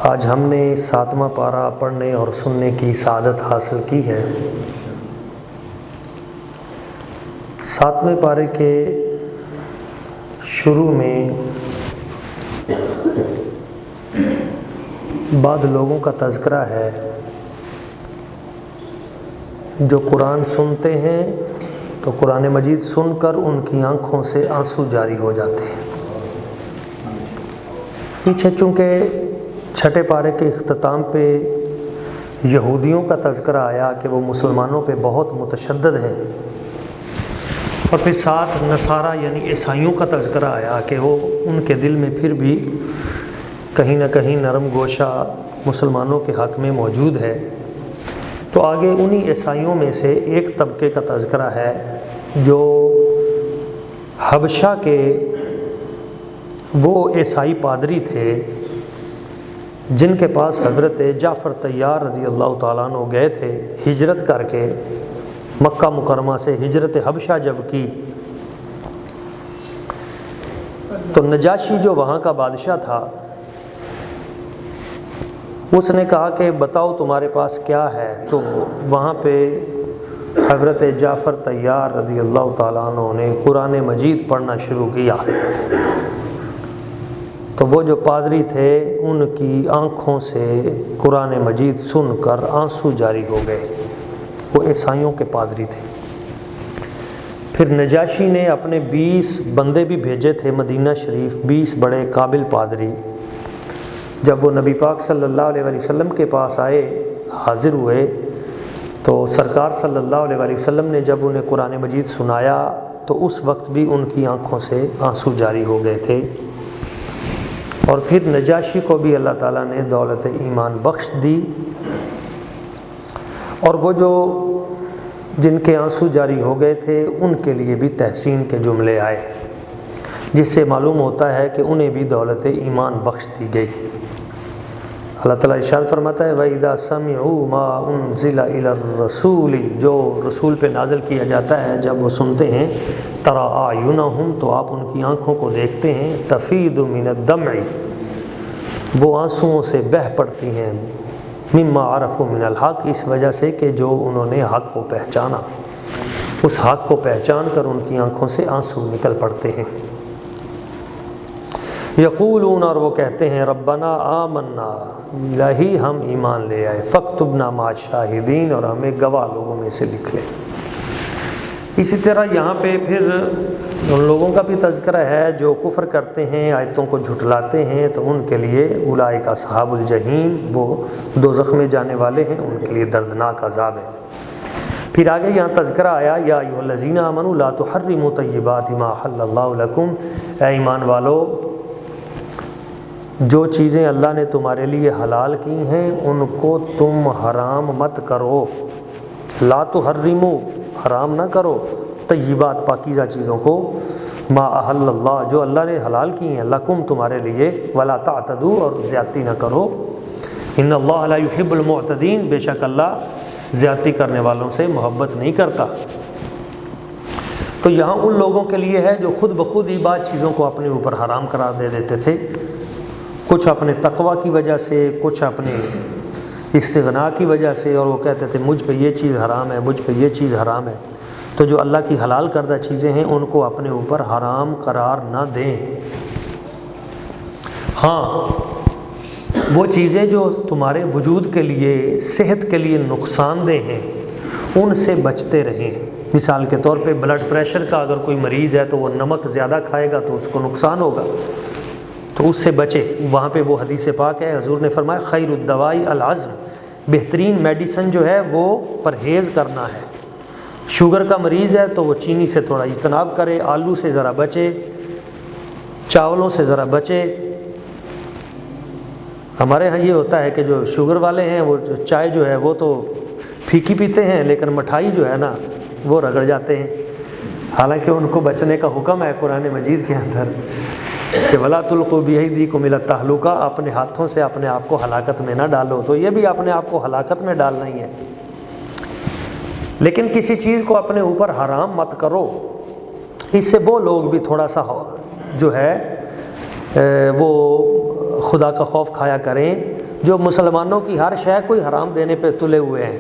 آج ہم نے 7واں پارہ پڑھنے اور سننے کی سعادت حاصل کی ہے۔ 7ویں پارے کے شروع میں بعض لوگوں کا تذکرہ ہے جو قرآن سنتے ہیں تو قرآن مجید سن کر ان کی آنکھوں سے آنسو جاری ہو جاتے ہیں۔ پیچھے چونکہ چھٹے پارے کے اختتام پہ یہودیوں کا تذکرہ آیا کہ وہ مسلمانوں پہ بہت متشدد ہیں، اور پھر ساتھ نصارہ یعنی عیسائیوں کا تذکرہ آیا کہ وہ ان کے دل میں پھر بھی کہیں نہ کہیں نرم گوشہ مسلمانوں کے حق میں موجود ہے، تو آگے انہی عیسائیوں میں سے ایک طبقے کا تذکرہ ہے جو حبشہ کے وہ عیسائی پادری تھے جن کے پاس حضرت جعفر طیار رضی اللہ تعالیٰ عنہ گئے تھے ہجرت کر کے، مکہ مکرمہ سے ہجرت حبشہ جب کی تو نجاشی جو وہاں کا بادشاہ تھا اس نے کہا کہ بتاؤ تمہارے پاس کیا ہے، تو وہاں پہ حضرت جعفر طیار رضی اللہ تعالیٰ عنہ نے قرآن مجید پڑھنا شروع کیا، تو وہ جو پادری تھے ان کی آنکھوں سے قرآن مجید سن کر آنسو جاری ہو گئے۔ وہ عیسائیوں کے پادری تھے۔ پھر نجاشی نے اپنے 20 بندے بھی بھیجے تھے مدینہ شریف، 20 بڑے قابل پادری۔ جب وہ نبی پاک صلی اللہ علیہ وسلم کے پاس آئے، حاضر ہوئے، تو سرکار صلی اللہ علیہ وسلم نے جب انہیں قرآن مجید سنایا تو اس وقت بھی ان کی آنکھوں سے آنسو جاری ہو گئے تھے۔ اور پھر نجاشی کو بھی اللہ تعالیٰ نے دولت ایمان بخش دی، اور وہ جو جن کے آنسو جاری ہو گئے تھے ان کے لیے بھی تحسین کے جملے آئے، جس سے معلوم ہوتا ہے کہ انہیں بھی دولت ایمان بخش دی گئی۔ اللہ تعالیٰ ارشاد فرماتا ہے وَإِذَا سَمِعُوا مَا أُنزِلَ إِلَى الرَّسُولِ، جو رسول پہ نازل کیا جاتا ہے جب وہ سنتے ہیں، تَرَىٰ أَعْيُنَهُمْ، تو آپ ان کی آنکھوں کو دیکھتے ہیں، تَفِيضُ مِنَ الدَّمْعِ، وہ آنسوؤں سے بہہ پڑتی ہیں، مِمَّا عَرَفُوا مِنَ الْحَقِّ، اس وجہ سے کہ جو انہوں نے حق کو پہچانا، اس حق کو پہچان کر ان کی آنکھوں سے آنسو نکل پڑتے ہیں۔ یقولون، اور وہ کہتے ہیں، ربنا آمنا، الہی ہم ایمان لے آئے، فاکتبنا مع الشاہدین، اور ہمیں گواہ لوگوں میں سے لکھ لے۔ اسی طرح یہاں پہ پھر ان لوگوں کا بھی تذکرہ ہے جو کفر کرتے ہیں، آیتوں کو جھٹلاتے ہیں، تو ان کے لیے اولئک اصحاب الجحیم، وہ دوزخ میں جانے والے ہیں، ان کے لیے دردناک عذاب ہے۔ پھر آگے یہاں تذکرہ آیا یا ایھا الذین آمنوا لا تحرموا طیبات ما احل اللہ لکم، اے ایمان والو جو چیزیں اللہ نے تمہارے لیے حلال کی ہیں ان کو تم حرام مت کرو، لا تحرموا، حرام نہ کرو، طیبات پاکیزہ چیزوں کو، ما احل اللہ، جو اللہ نے حلال کی ہیں، لکم تمہارے لیے، ولا تعتدوا، اور زیادتی نہ کرو، ان اللہ لا یحب المعتدین، بے شک اللہ زیادتی کرنے والوں سے محبت نہیں کرتا۔ تو یہاں ان لوگوں کے لیے ہے جو خود بخود ہی بعض چیزوں کو اپنے اوپر حرام قرار دے دیتے تھے، کچھ اپنے تقوی کی وجہ سے، کچھ اپنے استغنا کی وجہ سے، اور وہ کہتے تھے مجھ پہ یہ چیز حرام ہے، مجھ پہ یہ چیز حرام ہے۔ تو جو اللہ کی حلال کردہ چیزیں ہیں ان کو اپنے اوپر حرام قرار نہ دیں۔ ہاں وہ چیزیں جو تمہارے وجود کے لیے، صحت کے لیے نقصان دہ ہیں ان سے بچتے رہیں۔ مثال کے طور پہ بلڈ پریشر کا اگر کوئی مریض ہے تو وہ نمک زیادہ کھائے گا تو اس کو نقصان ہوگا، تو اس سے بچے۔ وہاں پہ وہ حدیث پاک ہے، حضور نے فرمایا خیر الدوائی العزم، بہترین میڈیسن جو ہے وہ پرہیز کرنا ہے۔ شوگر کا مریض ہے تو وہ چینی سے تھوڑا اجتناب کرے، آلو سے ذرا بچے، چاولوں سے ذرا بچے۔ ہمارے ہاں یہ ہوتا ہے کہ جو شوگر والے ہیں وہ چائے جو ہے وہ تو پھیکی پیتے ہیں، لیکن مٹھائی جو ہے نا وہ رگڑ جاتے ہیں، حالانکہ ان کو بچنے کا حکم ہے قرآن مجید کے اندر کہ وَلَا تُلْقُوا بِأَيْدِيكُمْ إِلَى التَّهْلُكَةِ، اپنے ہاتھوں سے اپنے آپ کو ہلاکت میں نہ ڈالو۔ تو یہ بھی اپنے آپ کو ہلاکت میں ڈالنا ہی ہے، لیکن کسی چیز کو اپنے اوپر حرام مت کرو۔ اس سے وہ لوگ بھی تھوڑا سا جو ہے وہ خدا کا خوف کھایا کریں جو مسلمانوں کی ہر شے کوئی حرام دینے پہ تلے ہوئے ہیں.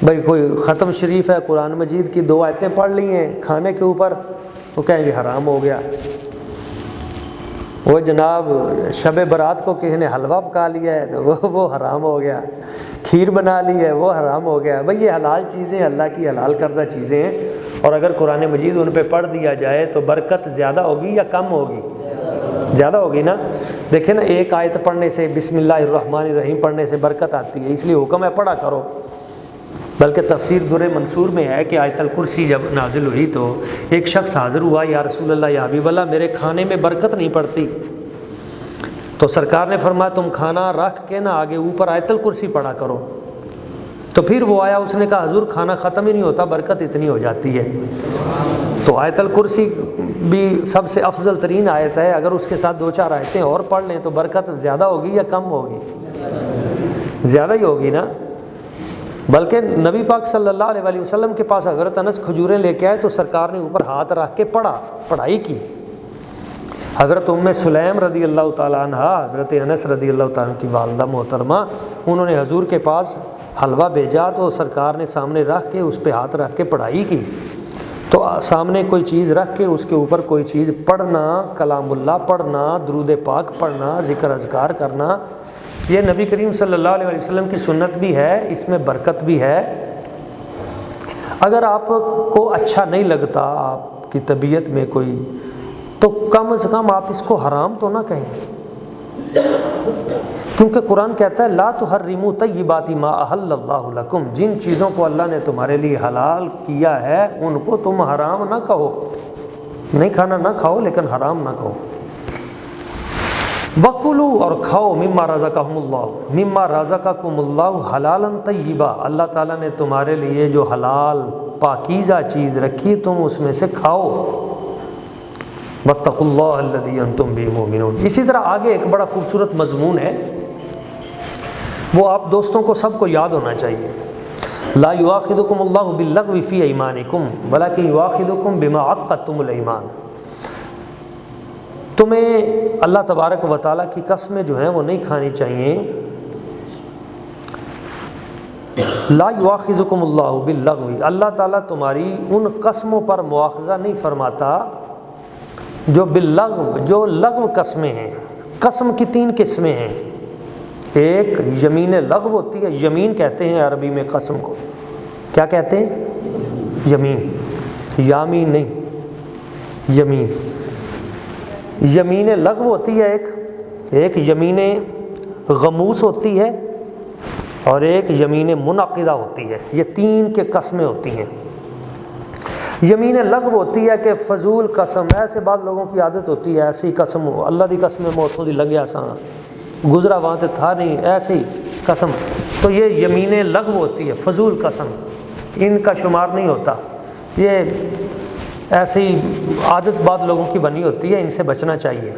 بھائی کوئی ختم شریف ہے، قرآن مجید کی 2 آیتیں پڑھ لی ہیں کھانے کے اوپر، وہ کہیں گے حرام ہو گیا. وہ جناب شب برات کو کسی نے حلوہ پکا لیا ہے تو وہ حرام ہو گیا. کھیر بنا لی ہے وہ حرام ہو گیا. بھئی یہ حلال چیزیں اللہ کی حلال کردہ چیزیں ہیں، اور اگر قرآن مجید ان پہ پڑھ دیا جائے تو برکت زیادہ ہوگی یا کم ہوگی؟ زیادہ ہوگی نا. دیکھیں نا، ایک آیت پڑھنے سے، بسم اللہ الرحمن الرحیم پڑھنے سے برکت آتی ہے، اس لیے حکم ہے پڑھا کرو. بلکہ تفسیر در منصور میں ہے کہ آیت الکرسی جب نازل ہوئی تو ایک شخص حاضر ہوا، یا رسول اللہ یا حبیب اللہ میرے کھانے میں برکت نہیں پڑتی. تو سرکار نے فرمایا تم کھانا رکھ کے نا آگے اوپر آیت الکرسی پڑھا کرو. تو پھر وہ آیا، اس نے کہا حضور کھانا ختم ہی نہیں ہوتا، برکت اتنی ہو جاتی ہے. تو آیت الکرسی بھی سب سے افضل ترین آیت ہے، اگر اس کے ساتھ 2-4 آیتیں اور پڑھ لیں تو برکت زیادہ ہوگی یا کم ہوگی؟ زیادہ ہی ہوگی نا. بلکہ نبی پاک صلی اللہ علیہ وسلم کے پاس حضرت انس کھجوریں لے کے آئے تو سرکار نے اوپر ہاتھ رکھ کے پڑھائی کی. حضرت ام سلیم رضی اللہ تعالیٰ عنہ، حضرت انس رضی اللہ تعالیٰ عنہ کی والدہ محترمہ، انہوں نے حضور کے پاس حلوہ بھیجا تو سرکار نے سامنے رکھ کے اس پہ ہاتھ رکھ کے پڑھائی کی. تو سامنے کوئی چیز رکھ کے اس کے اوپر کوئی چیز پڑھنا، کلام اللہ پڑھنا، درود پاک پڑھنا، ذکر اذکار کرنا، یہ نبی کریم صلی اللہ علیہ وسلم کی سنت بھی ہے، اس میں برکت بھی ہے. اگر آپ کو اچھا نہیں لگتا، آپ کی طبیعت میں کوئی، تو کم از کم آپ اس کو حرام تو نہ کہیں، کیونکہ قرآن کہتا ہے لا تحرموا طیبات ما احل اللہ لکم، جن چیزوں کو اللہ نے تمہارے لیے حلال کیا ہے ان کو تم حرام نہ کہو. نہیں کھانا نہ کھاؤ لیکن حرام نہ کہو. وَكُلُوا، اور کھاؤ، مما رزقکم اللہ، مما رزقکم اللہ حلالا طیبا، اللہ تعالیٰ نے تمہارے لیے جو حلال پاکیزہ چیز رکھی تم اس میں سے کھاؤ. وَاتَّقُوا اللَّهَ الَّذِي أَنْتُمْ بِهِ مُؤْمِنُونَ. اسی طرح آگے ایک بڑا خوبصورت مضمون ہے، وہ آپ دوستوں کو سب کو یاد ہونا چاہیے. لا يؤاخذكم الله باللغو في أيمانكم ولكن يؤاخذكم بما عقدتم الأيمان. تمہیں اللہ تبارک و تعالیٰ کی قسمیں جو ہیں وہ نہیں کھانی چاہیے. لا یؤاخذکم اللہ باللغو، اللہ تعالیٰ تمہاری ان قسموں پر مواخذہ نہیں فرماتا جو باللغو، جو لغو قسمیں ہیں. قسم کی 3 قسمیں ہیں. ایک یمین لغو ہوتی ہے، یمین کہتے ہیں عربی میں قسم کو. کیا کہتے ہیں؟ یمین، یامین نہیں، یمین. یمین لغو ہوتی ہے ایک یمین غموس ہوتی ہے، اور ایک یمین منعقدہ ہوتی ہے. یہ 3 کے قسمیں ہوتی ہیں. یمین لغو ہوتی ہے کہ فضول قسم، ایسے بعض لوگوں کی عادت ہوتی ہے ایسی قسم، اللہ دی قسم موتوں دی لگیا سا گزرا وہاں تے تھا نہیں، ایسی قسم. تو یہ یمین لغو ہوتی ہے، فضول قسم، ان کا شمار نہیں ہوتا. یہ ایسی عادت بعض لوگوں کی بنی ہوتی ہے، ان سے بچنا چاہیے.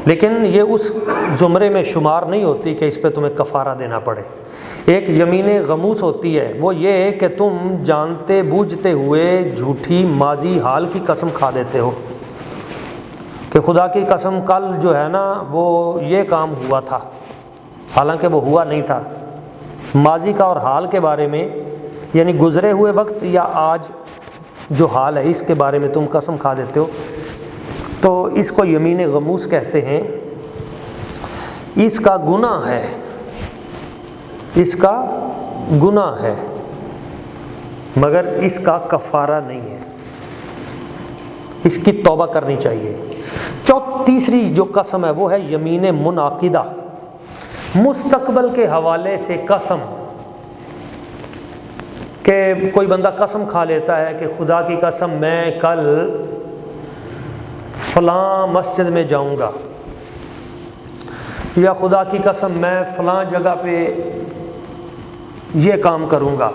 لیکن یہ اس زمرے میں شمار نہیں ہوتی کہ اس پہ تمہیں کفارہ دینا پڑے. ایک یمین غموس ہوتی ہے، وہ یہ ہے کہ تم جانتے بوجھتے ہوئے جھوٹی ماضی حال کی قسم کھا دیتے ہو کہ خدا کی قسم کل جو ہے نا وہ یہ کام ہوا تھا، حالانکہ وہ ہوا نہیں تھا. ماضی کا اور حال کے بارے میں، یعنی گزرے ہوئے وقت یا آج جو حال ہے اس کے بارے میں تم قسم کھا دیتے ہو. تو اس کو یمین غموس کہتے ہیں. اس کا گناہ ہے، اس کا گناہ ہے، مگر اس کا کفارہ نہیں ہے، اس کی توبہ کرنی چاہیے. تیسری جو قسم ہے وہ ہے یمین منعقدہ، مستقبل کے حوالے سے قسم. کہ کوئی بندہ قسم کھا لیتا ہے کہ خدا کی قسم میں کل فلاں مسجد میں جاؤں گا، یا خدا کی قسم میں فلاں جگہ پہ یہ کام کروں گا.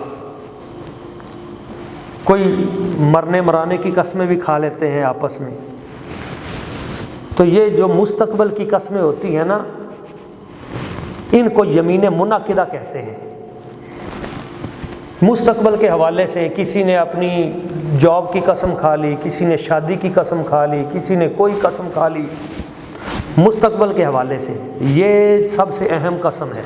کوئی مرنے مرانے کی قسمیں بھی کھا لیتے ہیں آپس میں. تو یہ جو مستقبل کی قسمیں ہوتی ہیں نا، ان کو یمین منعقدہ کہتے ہیں. مستقبل کے حوالے سے کسی نے اپنی جاب کی قسم کھا لی، کسی نے شادی کی قسم کھا لی، کسی نے کوئی قسم کھا لی. مستقبل کے حوالے سے یہ سب سے اہم قسم ہے۔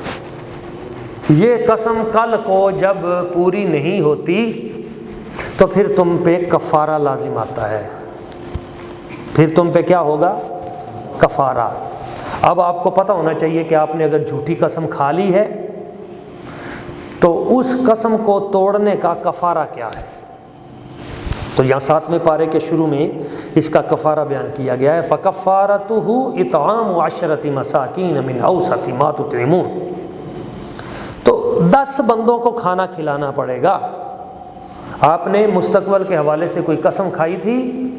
یہ قسم کل کو جب پوری نہیں ہوتی تو پھر تم پہ کفارہ لازم آتا ہے، پھر تم پہ کیا ہوگا؟ کفارہ۔ اب آپ کو پتہ ہونا چاہیے کہ آپ نے اگر جھوٹی قسم کھا لی ہے تو اس قسم کو توڑنے کا کفارہ کیا ہے۔ تو یہاں 7ویں پارے کے شروع میں اس کا کفارہ بیان کیا گیا ہے، فَكَفَّارَتُهُ إِطْعَامُ 10 مَسَاكِينَ مِنْ أَوْسَطِ مَا تُطْعِمُونَ۔ تو 10 بندوں کو کھانا کھلانا پڑے گا۔ آپ نے مستقبل کے حوالے سے کوئی قسم کھائی تھی،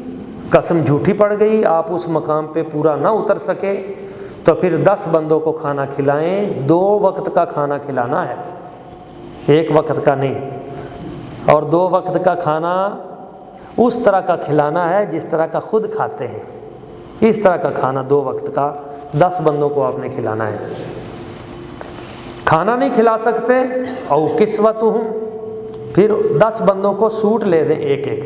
قسم جھوٹی پڑ گئی، آپ اس مقام پہ پورا نہ اتر سکے، تو پھر 10 بندوں کو کھانا کھلائیں۔ 2 وقت کا کھانا کھلانا ہے، 1 وقت کا نہیں، اور 2 وقت کا کھانا اس طرح کا کھلانا ہے جس طرح کا خود کھاتے ہیں، اس طرح کا کھانا 2 وقت کا 10 بندوں کو آپ نے کھلانا ہے۔ کھانا نہیں کھلا سکتے او کسوتہم، پھر 10 بندوں کو سوٹ لے دیں، ایک ایک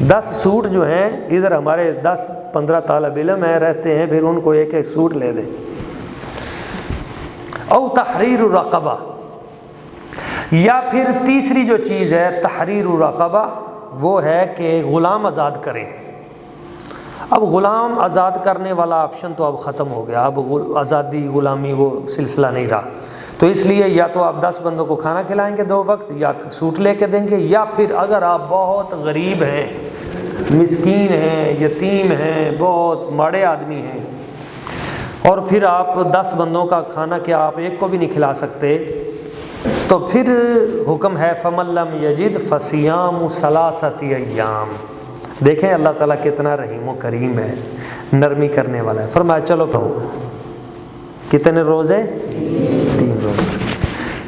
10 سوٹ جو ہیں، ادھر ہمارے 10-15 طالب علم ہیں رہتے ہیں، پھر ان کو ایک ایک سوٹ لے دیں۔ او تحریر رقبہ، یا پھر تیسری جو چیز ہے تحریر رقبہ، وہ ہے کہ غلام آزاد کریں۔ اب غلام آزاد کرنے والا آپشن تو اب ختم ہو گیا، اب آزادی غلامی وہ سلسلہ نہیں رہا، تو اس لیے یا تو آپ 10 بندوں کو کھانا کھلائیں گے 2 وقت، یا سوٹ لے کے دیں گے، یا پھر اگر آپ بہت غریب ہیں، مسکین ہیں، یتیم ہیں، بہت ماڑے آدمی ہیں، اور پھر آپ 10 بندوں کا کھانا کیا آپ ایک کو بھی نہیں کھلا سکتے، تو پھر حکم ہے فَمَن لَّمْ يَجِدْ فَصِيَامُ 3 ایام۔ دیکھیں اللہ تعالیٰ کتنا رحیم و کریم ہے، نرمی کرنے والا ہے۔ فرمایا چلو کہو کتنے روزے؟ 3 روزے۔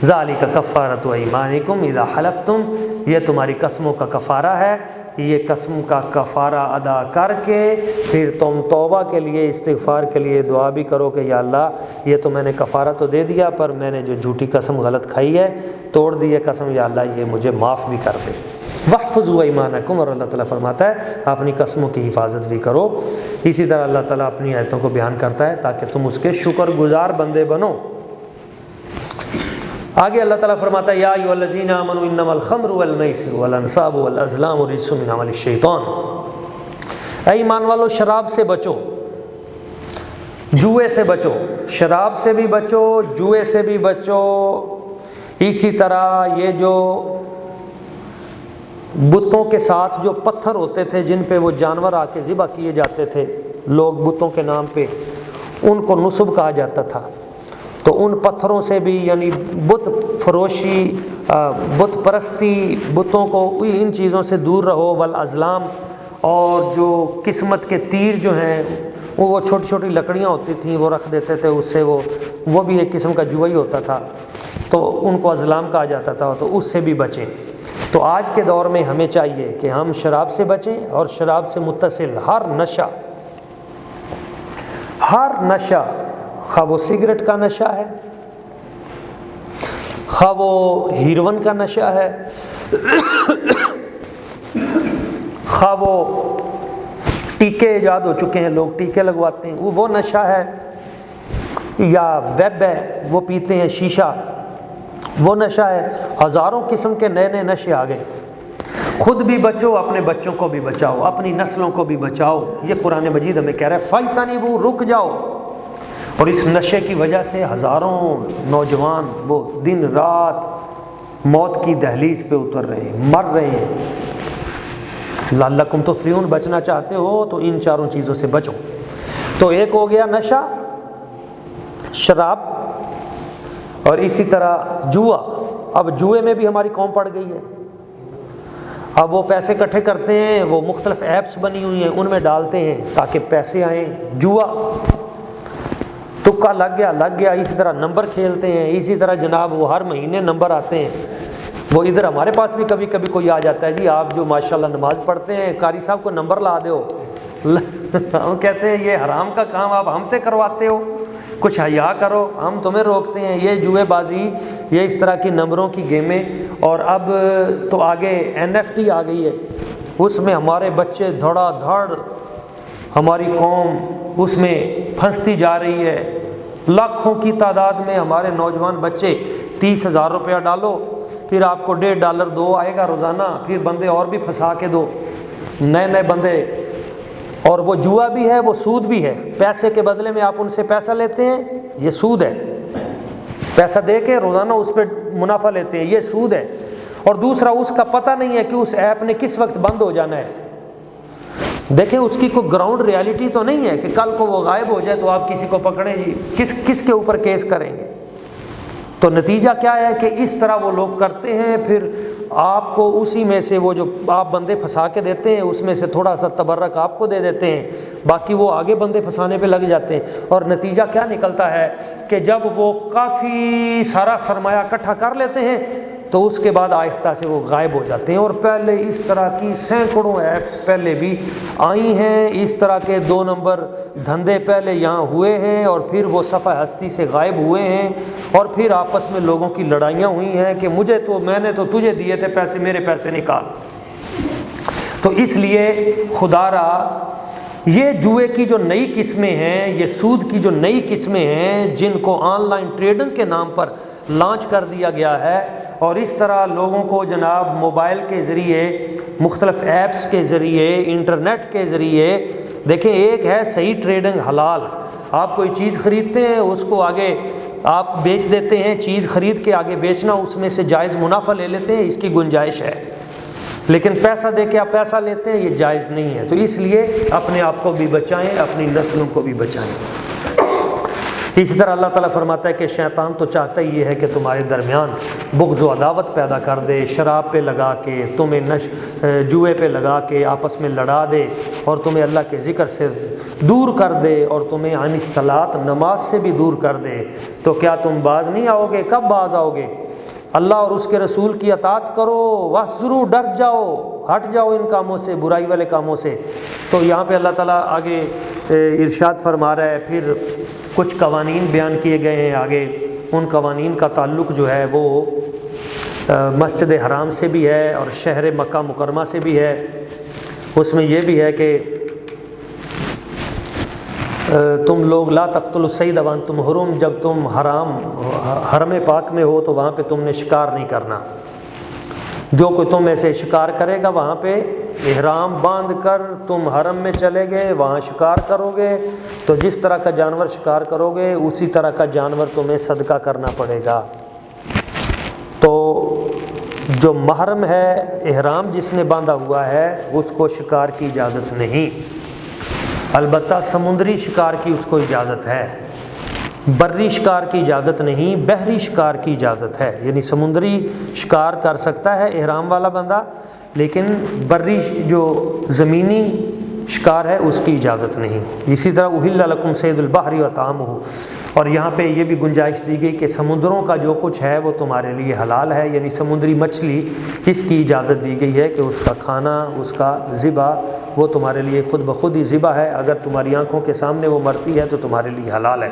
ذَلِكَ كَفَّارَةُ أَيْمَانِكُمْ إِذَا حَلَفْتُمْ، یہ تمہاری قسموں کا کفارہ ہے، یہ قسم کا کفارہ ادا کر کے پھر تم توبہ کے لیے، استغفار کے لیے دعا بھی کرو کہ یا اللہ یہ تو میں نے کفارہ تو دے دیا، پر میں نے جو جھوٹی قسم غلط کھائی ہے، توڑ دی ہے قسم، یا اللہ یہ مجھے معاف بھی کر دے۔ وَاحْفَظُوا أَيْمَانَكُمْ، اور اللہ تعالیٰ فرماتا ہے اپنی قسموں کی حفاظت بھی کرو۔ اسی طرح اللہ تعالیٰ اپنی آیتوں کو بیان کرتا ہے تاکہ تم اس کے شکر گزار بندے بنو۔ آگے اللہ تعالیٰ فرماتا ہے یا ایھا الذین آمنوا انما الخمر والمیسر والانصاب والازلام رجس من عمل الشیطان، اے ایمان والو شراب سے بچو، جوئے سے بچو، شراب سے بھی بچو، جوئے سے بھی بچو۔ اسی طرح یہ جو بتوں کے ساتھ جو پتھر ہوتے تھے جن پہ وہ جانور آ کے ذبح کیے جاتے تھے، لوگ بتوں کے نام پہ، ان کو نصب کہا جاتا تھا، تو ان پتھروں سے بھی، یعنی بت فروشی، بت پرستی، بتوں کو ان چیزوں سے دور رہو۔ والازلام، اور جو قسمت کے تیر جو ہیں وہ چھوٹی چھوٹی لکڑیاں ہوتی تھیں وہ رکھ دیتے تھے، اس سے وہ بھی ایک قسم کا جوا ہی ہوتا تھا، تو ان کو ازلام کہا جاتا تھا، تو اس سے بھی بچیں۔ تو آج کے دور میں ہمیں چاہیے کہ ہم شراب سے بچیں، اور شراب سے متصل ہر نشہ، خواہ وہ سگریٹ کا نشہ ہے، خواہ وہ ہیروئن کا نشہ ہے، خواہ وہ ٹیکے ایجاد ہو چکے ہیں، لوگ ٹیکے لگواتے ہیں، وہ نشہ ہے، یا ویب ہے وہ پیتے ہیں، شیشہ وہ نشہ ہے، ہزاروں قسم کے نئے نئے نشے آ گئے۔ خود بھی بچو، اپنے بچوں کو بھی بچاؤ، اپنی نسلوں کو بھی بچاؤ۔ یہ قرآن مجید ہمیں کہہ رہا ہے فَاجْتَنِبُوا، رک جاؤ۔ اور اس نشے کی وجہ سے ہزاروں نوجوان وہ دن رات موت کی دہلیز پہ اتر رہے ہیں، مر رہے ہیں۔ لعلکم تفلحون، بچنا چاہتے ہو تو ان 4 چیزوں سے بچو۔ تو ایک ہو گیا نشہ، شراب، اور اسی طرح جوا۔ اب جوئے میں بھی ہماری قوم پڑ گئی ہے، اب وہ پیسے اکٹھے کرتے ہیں، وہ مختلف ایپس بنی ہوئی ہیں، ان میں ڈالتے ہیں تاکہ پیسے آئیں۔ جوا تکا لگ گیا، اسی طرح نمبر کھیلتے ہیں، اسی طرح جناب وہ ہر مہینے نمبر آتے ہیں۔ وہ ادھر ہمارے پاس بھی کبھی کبھی کوئی آ جاتا ہے، جی آپ جو ماشاءاللہ نماز پڑھتے ہیں قاری صاحب کو نمبر لا دو۔ ہم کہتے ہیں یہ حرام کا کام آپ ہم سے کرواتے ہو، کچھ حیا کرو، ہم تمہیں روکتے ہیں۔ یہ جوئے بازی، یہ اس طرح کی نمبروں کی گیمیں، اور اب تو آگے NFT آ گئی ہے، اس میں ہمارے بچے دھڑا دھڑ ہماری قوم اس میں پھنستی جا رہی ہے، لاکھوں کی تعداد میں ہمارے نوجوان بچے 30,000 روپیہ ڈالو پھر آپ کو $1.5 دو آئے گا روزانہ، پھر بندے اور بھی پھنسا کے دو، نئے بندے، اور وہ جوا بھی ہے، وہ سود بھی ہے، پیسے کے بدلے میں آپ ان سے پیسہ لیتے ہیں، یہ سود ہے، پیسہ دے کے روزانہ اس پہ منافع لیتے ہیں، یہ سود ہے۔ اور دوسرا، اس کا پتہ نہیں ہے کہ اس ایپ نے کس وقت بند ہو جانا ہے۔ دیکھیں اس کی کوئی گراؤنڈ ریالٹی تو نہیں ہے کہ کل کو وہ غائب ہو جائے تو آپ کسی کو پکڑیں جی، کس کے اوپر کیس کریں گے؟ تو نتیجہ کیا ہے کہ اس طرح وہ لوگ کرتے ہیں، پھر آپ کو اسی میں سے وہ جو آپ بندے پھنسا کے دیتے ہیں اس میں سے تھوڑا سا تبرک آپ کو دے دیتے ہیں، باقی وہ آگے بندے پھنسانے پہ لگ جاتے ہیں، اور نتیجہ کیا نکلتا ہے کہ جب وہ کافی سارا سرمایہ اکٹھا کر لیتے ہیں تو اس کے بعد آہستہ سے وہ غائب ہو جاتے ہیں۔ اور پہلے اس طرح کی سینکڑوں ایپس پہلے بھی آئی ہیں، اس طرح کے 2 نمبر دھندے پہلے یہاں ہوئے ہیں، اور پھر وہ صفحہ ہستی سے غائب ہوئے ہیں، اور پھر آپس میں لوگوں کی لڑائیاں ہوئی ہیں کہ میں نے تو تجھے دیے تھے پیسے، میرے پیسے نکال۔ تو اس لیے خدا را یہ جوئے کی جو نئی قسمیں ہیں، یہ سود کی جو نئی قسمیں ہیں جن کو آن لائن ٹریڈنگ کے نام پر لانچ کر دیا گیا ہے، اور اس طرح لوگوں کو جناب موبائل کے ذریعے، مختلف ایپس کے ذریعے، انٹرنیٹ کے ذریعے، دیکھیں ایک ہے صحیح ٹریڈنگ حلال، آپ کوئی چیز خریدتے ہیں اس کو آگے آپ بیچ دیتے ہیں، چیز خرید کے آگے بیچنا، اس میں سے جائز منافع لے لیتے ہیں، اس کی گنجائش ہے، لیکن پیسہ دے کے آپ پیسہ لیتے ہیں، یہ جائز نہیں ہے۔ تو اس لیے اپنے آپ کو بھی بچائیں، اپنی نسلوں کو بھی بچائیں۔ اسی طرح اللہ تعالیٰ فرماتا ہے کہ شیطان تو چاہتا ہی یہ ہے کہ تمہارے درمیان بغض و عداوت پیدا کر دے، شراب پہ لگا کے، تمہیں جوئے پہ لگا کے آپس میں لڑا دے، اور تمہیں اللہ کے ذکر سے دور کر دے، اور تمہیں عن الصلاۃ، نماز سے بھی دور کر دے۔ تو کیا تم باز نہیں آؤ گے؟ کب باز آؤ گے؟ اللہ اور اس کے رسول کی اطاعت کرو، واحذروا، ڈر جاؤ، ہٹ جاؤ ان کاموں سے، برائی والے کاموں سے۔ تو یہاں پہ اللہ تعالیٰ آگے ارشاد فرما رہا ہے، پھر کچھ قوانین بیان کیے گئے ہیں آگے، ان قوانین کا تعلق جو ہے وہ مسجد حرام سے بھی ہے اور شہر مکہ مکرمہ سے بھی ہے۔ اس میں یہ بھی ہے کہ تم لوگ لا تقتلوا الصید وانتم حرم، جب تم حرم پاک میں ہو تو وہاں پہ تم نے شکار نہیں کرنا، جو کوئی تم ایسے شکار کرے گا وہاں پہ احرام باندھ کر تم حرم میں چلے گئے، وہاں شکار کرو گے تو جس طرح کا جانور شکار کرو گے اسی طرح کا جانور تمہیں صدقہ کرنا پڑے گا۔ تو جو محرم ہے، احرام جس نے باندھا ہوا ہے، اس کو شکار کی اجازت نہیں، البتہ سمندری شکار کی اس کو اجازت ہے، بری شکار کی اجازت نہیں، بحری شکار کی اجازت ہے، یعنی سمندری شکار کر سکتا ہے احرام والا بندہ، لیکن بری جو زمینی شکار ہے اس کی اجازت نہیں۔ اسی طرح احل لکم صید البحر وطعامہ، اور یہاں پہ یہ بھی گنجائش دی گئی کہ سمندروں کا جو کچھ ہے وہ تمہارے لیے حلال ہے، یعنی سمندری مچھلی اس کی اجازت دی گئی ہے کہ اس کا کھانا، اس کا ذبح وہ تمہارے لیے خود بخود ہی ذبح ہے، اگر تمہاری آنکھوں کے سامنے وہ مرتی ہے تو تمہارے لیے حلال ہے۔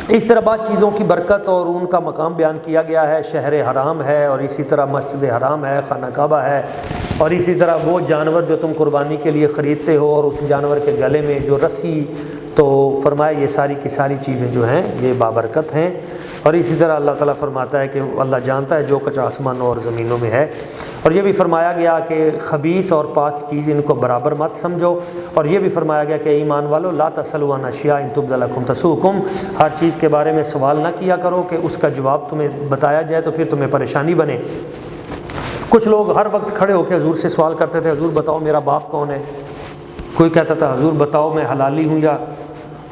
اس طرح بعض چیزوں کی برکت اور ان کا مقام بیان کیا گیا ہے، شہر حرام ہے، اور اسی طرح مسجد حرام ہے، خانہ کعبہ ہے، اور اسی طرح وہ جانور جو تم قربانی کے لیے خریدتے ہو اور اس جانور کے گلے میں جو رسی، تو فرمایا یہ ساری کی ساری چیزیں جو ہیں یہ بابرکت ہیں۔ اور اسی طرح اللہ تعالیٰ فرماتا ہے کہ اللہ جانتا ہے جو کچھ آسمانوں اور زمینوں میں ہے، اور یہ بھی فرمایا گیا کہ خبیث اور پاک چیز ان کو برابر مت سمجھو، اور یہ بھی فرمایا گیا کہ ایمان والو لا تسألوا عن اشیاء ان تبد لکم تسؤکم، ہر چیز کے بارے میں سوال نہ کیا کرو کہ اس کا جواب تمہیں بتایا جائے تو پھر تمہیں پریشانی بنے۔ کچھ لوگ ہر وقت کھڑے ہو کے حضور سے سوال کرتے تھے، حضور بتاؤ میرا باپ کون ہے، کوئی کہتا تھا حضور بتاؤ میں حلالی ہوں یا،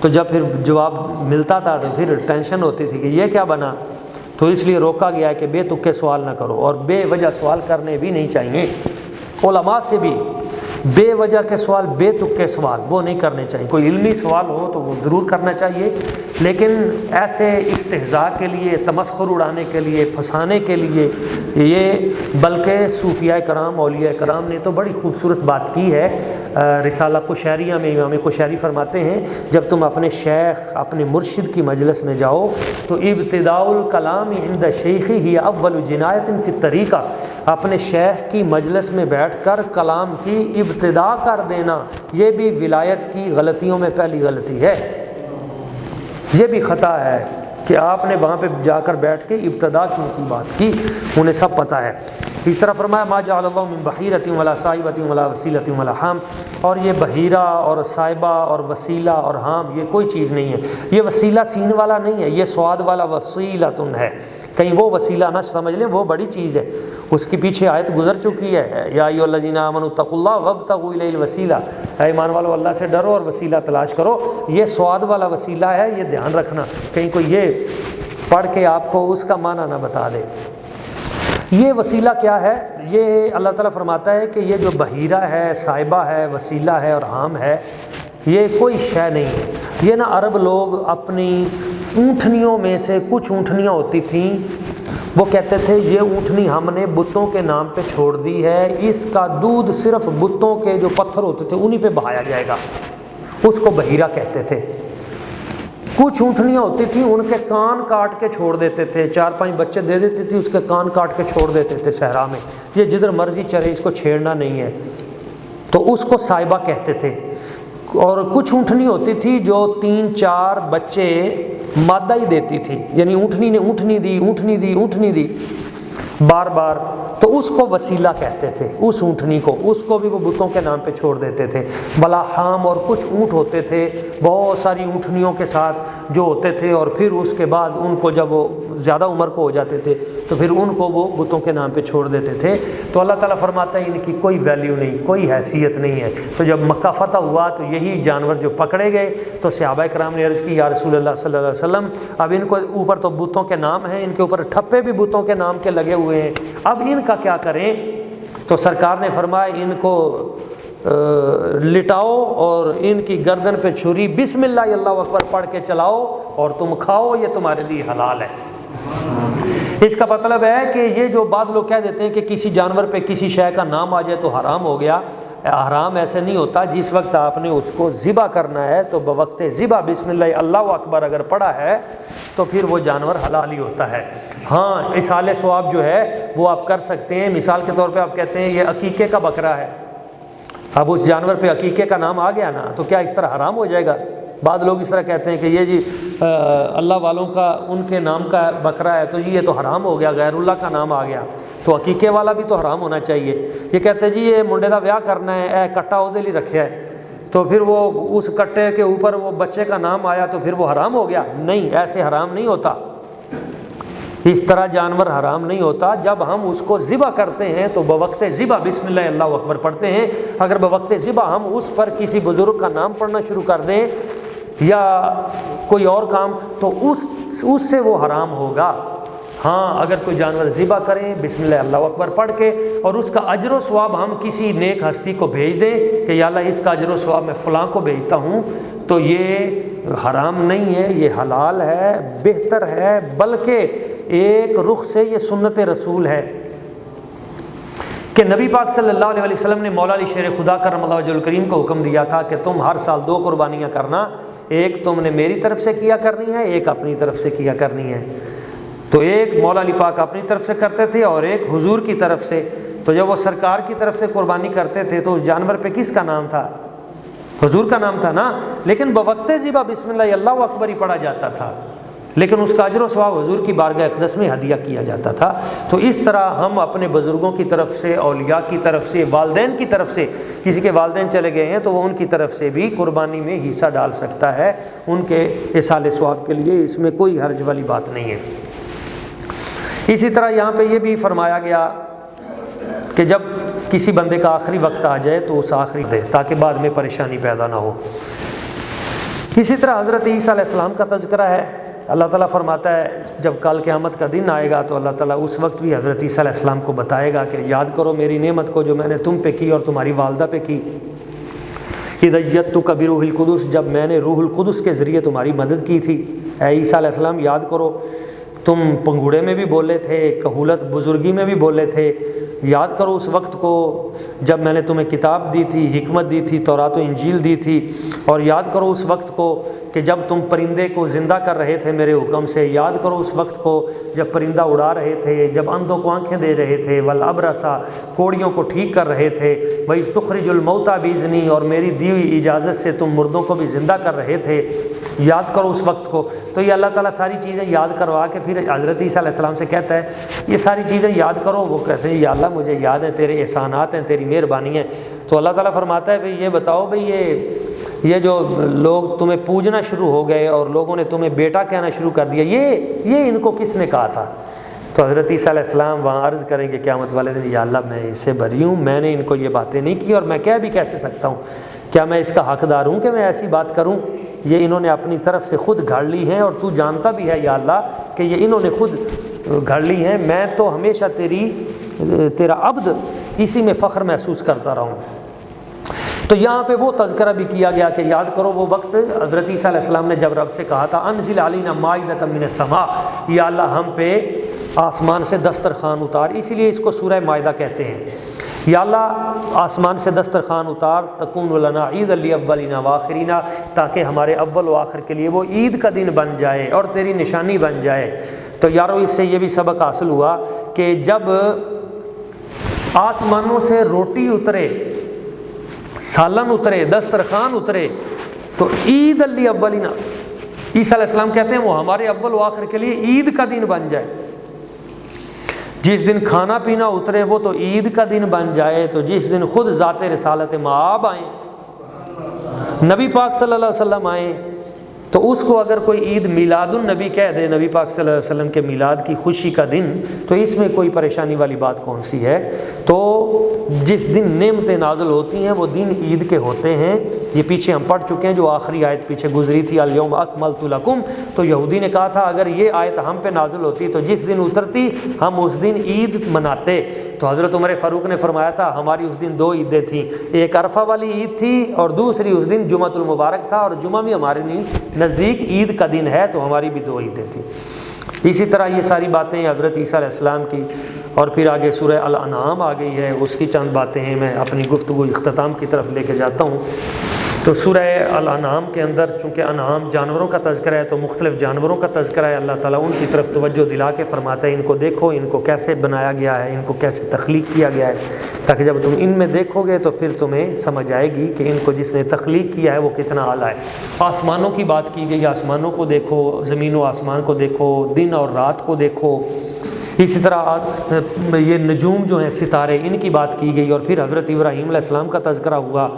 تو جب پھر جواب ملتا تھا تو پھر ٹینشن ہوتی تھی کہ یہ کیا بنا، تو اس لیے روکا گیا ہے کہ بے تکے سوال نہ کرو، اور بے وجہ سوال کرنے بھی نہیں چاہیے، علماء سے بھی بے وجہ کے سوال، بے تکے سوال وہ نہیں کرنے چاہیے، کوئی علمی سوال ہو تو وہ ضرور کرنا چاہیے، لیکن ایسے استہزاء کے لیے، تمسخر اڑانے کے لیے، پھنسانے کے لیے یہ، بلکہ صوفیاء کرام، اولیاء کرام نے تو بڑی خوبصورت بات کی ہے۔ رسالہ قشیریہ میں امام قشیری فرماتے ہیں جب تم اپنے شیخ، اپنے مرشد کی مجلس میں جاؤ تو ابتداء الکلام عند شیخی ہی اول جنایت فی الطریقہ، اپنے شیخ کی مجلس میں بیٹھ کر کلام کی ابتدا کر دینا یہ بھی ولایت کی غلطیوں میں پہلی غلطی ہے، یہ بھی خطا ہے کہ آپ نے وہاں پہ جا کر بیٹھ کے ابتدا کیوں کی بات کی، انہیں سب پتہ ہے۔ اس طرح فرمایا ما جعل اللہ من بحیرۃ ولا صائبۃ ولا وسیلۃ ولا حام، اور یہ بحیرہ اور صائبہ اور وسیلہ اور حام یہ کوئی چیز نہیں ہے، یہ وسیلہ سین والا نہیں ہے، یہ سواد والا وسیلۃ ہے، کہیں وہ وسیلہ نہ سمجھ لیں، وہ بڑی چیز ہے، اس کے پیچھے آیت گزر چکی ہے، یا ایھا الذین آمنوا اتقوا اللہ وابتغوا الیہ الوسیلہ، اے ایمان والو اللہ سے ڈرو اور وسیلہ تلاش کرو، یہ سواد والا وسیلہ ہے، یہ دھیان رکھنا، کہیں کوئی یہ پڑھ کے آپ کو اس کا معنی نہ بتا دے۔ یہ وسیلہ کیا ہے؟ یہ اللہ تعالیٰ فرماتا ہے کہ یہ جو بحیرہ ہے، صائبہ ہے، وسیلہ ہے اور حام ہے، یہ کوئی شے نہیں ہے۔ یہ نا عرب لوگ اپنی اونٹنیوں میں سے کچھ اونٹنیاں ہوتی تھیں، وہ کہتے تھے یہ اونٹنی ہم نے بتوں کے نام پہ چھوڑ دی ہے، اس کا دودھ صرف بتوں کے جو پتھر ہوتے تھے انہی پہ بہایا جائے گا، اس کو بحیرہ کہتے تھے۔ کچھ اونٹنیاں ہوتی تھیں ان کے کان کاٹ کے چھوڑ دیتے تھے، 4-5 بچے دے دیتی تھی، اس کے کان کاٹ کے چھوڑ دیتے تھے صحرا میں، یہ جدھر مرضی چرے، اس کو چھیڑنا نہیں ہے، تو اس کو صائبہ کہتے تھے۔ اور کچھ اونٹنی ہوتی تھی جو 3-4 بچے مادہ ہی دیتی تھی، یعنی اونٹنی نے اونٹنی دی بار بار، تو اس کو وسیلہ کہتے تھے، اس اونٹنی کو، اس کو بھی وہ بتوں کے نام پہ چھوڑ دیتے تھے۔ بلا حام، اور کچھ اونٹ ہوتے تھے بہت ساری اونٹنیوں کے ساتھ جو ہوتے تھے، اور پھر اس کے بعد ان کو جب وہ زیادہ عمر کو ہو جاتے تھے تو پھر ان کو وہ بتوں کے نام پہ چھوڑ دیتے تھے۔ تو اللہ تعالیٰ فرماتا ہے ان کی کوئی ویلیو نہیں، کوئی حیثیت نہیں ہے۔ تو جب مکہ فتح ہوا تو یہی جانور جو پکڑے گئے تو صحابہ کرام نے عرض کی یا رسول اللہ صلی اللہ علیہ وسلم، اب ان کو اوپر تو بتوں کے نام ہیں، ان کے اوپر ٹھپے بھی بتوں کے نام کے لگے ہوئے ہیں، اب ان کا کیا کریں؟ تو سرکار نے فرمایا ان کو لٹاؤ اور ان کی گردن پہ چھری بسم اللہ اللہ اکبر پڑھ کے چلاؤ اور تم کھاؤ، یہ تمہارے لیے حلال ہے۔ اس کا مطلب ہے کہ یہ جو بعض لوگ کہہ دیتے ہیں کہ کسی جانور پہ کسی شے کا نام آ جائے تو حرام ہو گیا، حرام ایسے نہیں ہوتا۔ جس وقت آپ نے اس کو ذبح کرنا ہے تو بوقت ذبح بسم اللہ اللہ اکبر اگر پڑھا ہے تو پھر وہ جانور حلال ہی ہوتا ہے۔ ہاں، اصال ثواب جو ہے وہ آپ کر سکتے ہیں۔ مثال کے طور پہ آپ کہتے ہیں یہ عقیقے کا بکرا ہے، اب اس جانور پہ عقیقے کا نام آ گیا نا تو کیا اس طرح حرام ہو جائے گا؟ بعض لوگ اس طرح کہتے ہیں کہ یہ جی اللہ والوں کا ان کے نام کا بکرا ہے تو جی یہ تو حرام ہو گیا، غیر اللہ کا نام آ گیا تو عقیقے والا بھی تو حرام ہونا چاہیے۔ یہ کہتے ہیں جی یہ منڈے کا بیاہ کرنا ہے، اے کٹا وہ لیے رکھا ہے، تو پھر وہ اس کٹے کے اوپر وہ بچے کا نام آیا تو پھر وہ حرام ہو گیا۔ نہیں، ایسے حرام نہیں ہوتا، اس طرح جانور حرام نہیں ہوتا۔ جب ہم اس کو ذبح کرتے ہیں تو بوقت ذبح بسم اللہ اللہ اکبر پڑھتے ہیں۔ اگر بوقت ذبح ہم اس پر کسی بزرگ کا نام پڑھنا شروع کر دیں یا کوئی اور کام تو اس سے وہ حرام ہوگا۔ ہاں، اگر کوئی جانور ذبح کریں بسم اللہ اللہ اکبر پڑھ کے اور اس کا اجر و ثواب ہم کسی نیک ہستی کو بھیج دیں کہ یا اللہ اس کا اجر و ثواب میں فلاں کو بھیجتا ہوں، تو یہ حرام نہیں ہے، یہ حلال ہے، بہتر ہے، بلکہ ایک رخ سے یہ سنت رسول ہے کہ نبی پاک صلی اللہ علیہ وسلم نے مولا علی شیر خدا کرم اللہ وجہ الکریم کو حکم دیا تھا کہ تم ہر سال 2 قربانیاں کرنا، ایک تم نے میری طرف سے کیا کرنی ہے، ایک اپنی طرف سے کیا کرنی ہے۔ تو ایک مولا علی پاک اپنی طرف سے کرتے تھے اور ایک حضور کی طرف سے۔ تو جب وہ سرکار کی طرف سے قربانی کرتے تھے تو اس جانور پہ کس کا نام تھا؟ حضور کا نام تھا نا، لیکن بوقت ذبح بسم اللہ اللہ اکبر ہی پڑھا جاتا تھا، لیکن اس کا اجر و ثواب حضور کی بارگاہ اقدس میں ہدیہ کیا جاتا تھا۔ تو اس طرح ہم اپنے بزرگوں کی طرف سے، اولیاء کی طرف سے، والدین کی طرف سے، کسی کے والدین چلے گئے ہیں تو وہ ان کی طرف سے بھی قربانی میں حصہ ڈال سکتا ہے ان کے ایصال ثواب کے لیے، اس میں کوئی حرج والی بات نہیں ہے۔ اسی طرح یہاں پہ یہ بھی فرمایا گیا کہ جب کسی بندے کا آخری وقت آ جائے تو اس آخری دے تاکہ بعد میں پریشانی پیدا نہ ہو۔ اسی طرح حضرت عیسیٰ علیہ السلام کا تذکرہ ہے۔ اللہ تعالیٰ فرماتا ہے جب کل قیامت کا دن آئے گا تو اللہ تعالیٰ اس وقت بھی حضرت عیسیٰ علیہ السلام کو بتائے گا کہ یاد کرو میری نعمت کو جو میں نے تم پہ کی اور تمہاری والدہ پہ کی۔ اذ ایدتک بروح القدس، جب میں نے روح القدس کے ذریعے تمہاری مدد کی تھی۔ اے عیسیٰ علیہ السلام یاد کرو، تم پنگوڑے میں بھی بولے تھے، کہولت بزرگی میں بھی بولے تھے، یاد کرو اس وقت کو جب میں نے تمہیں کتاب دی تھی، حکمت دی تھی، تورات و انجیل دی تھی، اور یاد کرو اس وقت کو کہ جب تم پرندے کو زندہ کر رہے تھے میرے حکم سے، یاد کرو اس وقت کو جب پرندہ اڑا رہے تھے، جب اندھوں کو آنکھیں دے رہے تھے، والابرصا کوڑیوں کو ٹھیک کر رہے تھے، وَإِذْ تُخْرِجُ الْمَوْتَى بِإِذْنِی اور میری دی ہوئی اجازت سے تم مردوں کو بھی زندہ کر رہے تھے، یاد کرو اس وقت کو۔ تو یہ اللہ تعالیٰ ساری چیزیں یاد کروا کے پھر حضرت عیسیٰ علیہ السلام سے کہتا ہے یہ ساری چیزیں یاد کرو۔ وہ کہتے ہیں یا اللہ مجھے یاد ہے، تیرے احسانات ہیں، تیری مہربانی ہے۔ تو اللہ تعالیٰ فرماتا ہے بھئی یہ بتاؤ بھئی یہ جو لوگ تمہیں پوجنا شروع ہو گئے اور لوگوں نے تمہیں بیٹا کہنا شروع کر دیا، یہ ان کو کس نے کہا تھا؟ تو حضرت عیسیٰ علیہ السلام وہاں عرض کریں گے قیامت والے دن، یا اللہ میں اس سے بری ہوں، میں نے ان کو یہ باتیں نہیں کی اور میں کہہ بھی کیسے سکتا ہوں؟ کیا میں اس کا حقدار ہوں کہ میں ایسی بات کروں؟ یہ انہوں نے اپنی طرف سے خود گھڑ لی ہیں اور تو جانتا بھی ہے یا اللہ کہ یہ انہوں نے خود گھڑ لی ہیں، میں تو ہمیشہ تیرا عبد اسی میں فخر محسوس کرتا رہا ہوں۔ تو یہاں پہ وہ تذکرہ بھی کیا گیا کہ یاد کرو وہ وقت حضرت عیسیٰ علیہ السلام نے جب رب سے کہا تھا انزل علینا مائدۃ من السماء، یا اللہ ہم پہ آسمان سے دسترخوان اتار، اسی لیے اس کو سورہ مائدہ کہتے ہیں۔ یا اللہ آسمان سے دسترخوان اتار، تکون لنا عید لاولین وآخرین، تاکہ ہمارے اول و آخر کے لیے وہ عید کا دن بن جائے اور تیری نشانی بن جائے۔ تو یارو اس سے یہ بھی سبق حاصل ہوا کہ جب آسمانوں سے روٹی اترے، سالن اترے، دسترخوان اترے، تو عید لاولین، عیسیٰ علیہ السلام کہتے ہیں وہ ہمارے اول و آخر کے لیے عید کا دن بن جائے۔ جس دن کھانا پینا اترے وہ تو عید کا دن بن جائے، تو جس دن خود ذات رسالت مآب آئیں، نبی پاک صلی اللہ علیہ وسلم آئیں، تو اس کو اگر کوئی عید میلاد النبی کہہ دے، نبی پاک صلی اللہ علیہ وسلم کے میلاد کی خوشی کا دن، تو اس میں کوئی پریشانی والی بات کون سی ہے؟ تو جس دن نعمتیں نازل ہوتی ہیں وہ دن عید کے ہوتے ہیں۔ یہ پیچھے ہم پڑھ چکے ہیں، جو آخری آیت پیچھے گزری تھی الیوم اکملت لکم، تو یہودی نے کہا تھا اگر یہ آیت ہم پہ نازل ہوتی تو جس دن اترتی ہم اس دن عید مناتے۔ تو حضرت عمر فاروق نے فرمایا تھا ہماری اس دن دو عیدیں تھیں، ایک عرفہ والی عید تھی اور دوسری اس دن جمعۃ المبارک تھا، اور جمعہ بھی ہمارے نزدیک عید کا دن ہے، تو ہماری بھی دو عیدیں تھیں۔ اسی طرح یہ ساری باتیں حضرت عیسیٰ علیہ السلام کی، اور پھر آگے سورہ الانعام آ گئی ہے، اس کی چند باتیں ہیں، میں اپنی گفتگو اختتام کی طرف لے کے جاتا ہوں۔ تو سورہ الانعام کے اندر چونکہ انعام جانوروں کا تذکرہ ہے، تو مختلف جانوروں کا تذکرہ ہے، اللہ تعالیٰ ان کی طرف توجہ دلا کے فرماتا ہے ان کو دیکھو، ان کو کیسے بنایا گیا ہے، ان کو کیسے تخلیق کیا گیا ہے، تاکہ جب تم ان میں دیکھو گے تو پھر تمہیں سمجھ آئے گی کہ ان کو جس نے تخلیق کیا ہے وہ کتنا اعلیٰ ہے۔ آسمانوں کی بات کی گئی، آسمانوں کو دیکھو، زمین و آسمان کو دیکھو، دن اور رات کو دیکھو، اسی طرح یہ نجوم جو ہیں ستارے، ان کی بات کی گئی، اور پھر حضرت ابراہیم علیہ السلام کا تذکرہ ہوا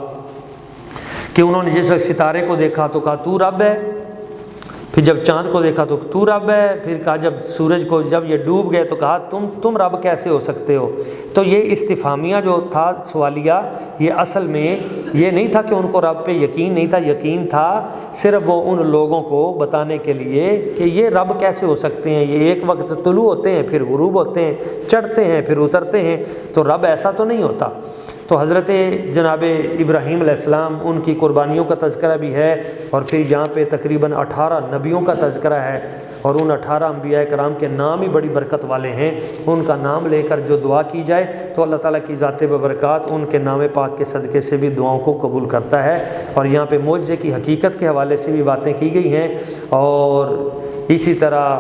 کہ انہوں نے جس ستارے کو دیکھا تو کہا تو رب ہے، پھر جب چاند کو دیکھا تو رب ہے، پھر کہا جب سورج کو جب یہ ڈوب گئے تو کہا تم رب کیسے ہو سکتے ہو۔ تو یہ استفہامیہ جو تھا سوالیہ، یہ اصل میں یہ نہیں تھا کہ ان کو رب پہ یقین نہیں تھا، یقین تھا، صرف وہ ان لوگوں کو بتانے کے لیے کہ یہ رب کیسے ہو سکتے ہیں، یہ ایک وقت طلوع ہوتے ہیں پھر غروب ہوتے ہیں، چڑھتے ہیں پھر اترتے ہیں، تو رب ایسا تو نہیں ہوتا۔ تو حضرت جناب ابراہیم علیہ السلام ان کی قربانیوں کا تذکرہ بھی ہے، اور پھر یہاں پہ تقریباً 18 نبیوں کا تذکرہ ہے، اور ان 18 انبیاء کرام کے نام ہی بڑی برکت والے ہیں، ان کا نام لے کر جو دعا کی جائے تو اللہ تعالیٰ کی ذات ببرکات ان کے نام پاک کے صدقے سے بھی دعاؤں کو قبول کرتا ہے۔ اور یہاں پہ معجزے کی حقیقت کے حوالے سے بھی باتیں کی گئی ہیں، اور اسی طرح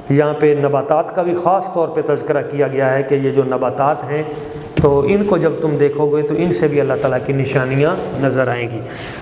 یہاں پہ نباتات کا بھی خاص طور پہ تذکرہ کیا گیا ہے کہ یہ جو نباتات ہیں تو ان کو جب تم دیکھو گے تو ان سے بھی اللہ تعالیٰ کی نشانیاں نظر آئیں گی۔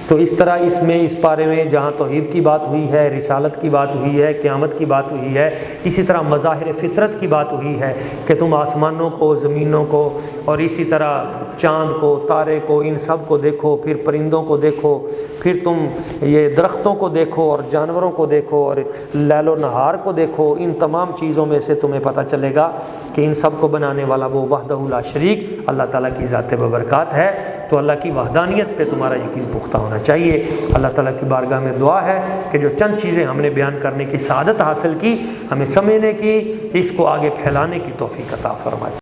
تو اس طرح اس پارے میں جہاں توحید کی بات ہوئی ہے، رسالت کی بات ہوئی ہے، قیامت کی بات ہوئی ہے، اسی طرح مظاہر فطرت کی بات ہوئی ہے کہ تم آسمانوں کو، زمینوں کو، اور اسی طرح چاند کو، تارے کو، ان سب کو دیکھو، پھر پرندوں کو دیکھو، پھر تم یہ درختوں کو دیکھو اور جانوروں کو دیکھو اور لیل و نہار کو دیکھو، ان تمام چیزوں میں سے تمہیں پتہ چلے گا کہ ان سب کو بنانے والا وہ وحدہ لا شریک اللہ تعالیٰ کی ذات ببرکات ہے۔ تو اللہ کی وحدانیت پہ تمہارا یقین پختہ ہونا چاہیے۔ اللہ تعالیٰ کی بارگاہ میں دعا ہے کہ جو چند چیزیں ہم نے بیان کرنے کی سعادت حاصل کی، ہمیں سمجھنے کی، اس کو آگے پھیلانے کی توفیق عطا فرمائے۔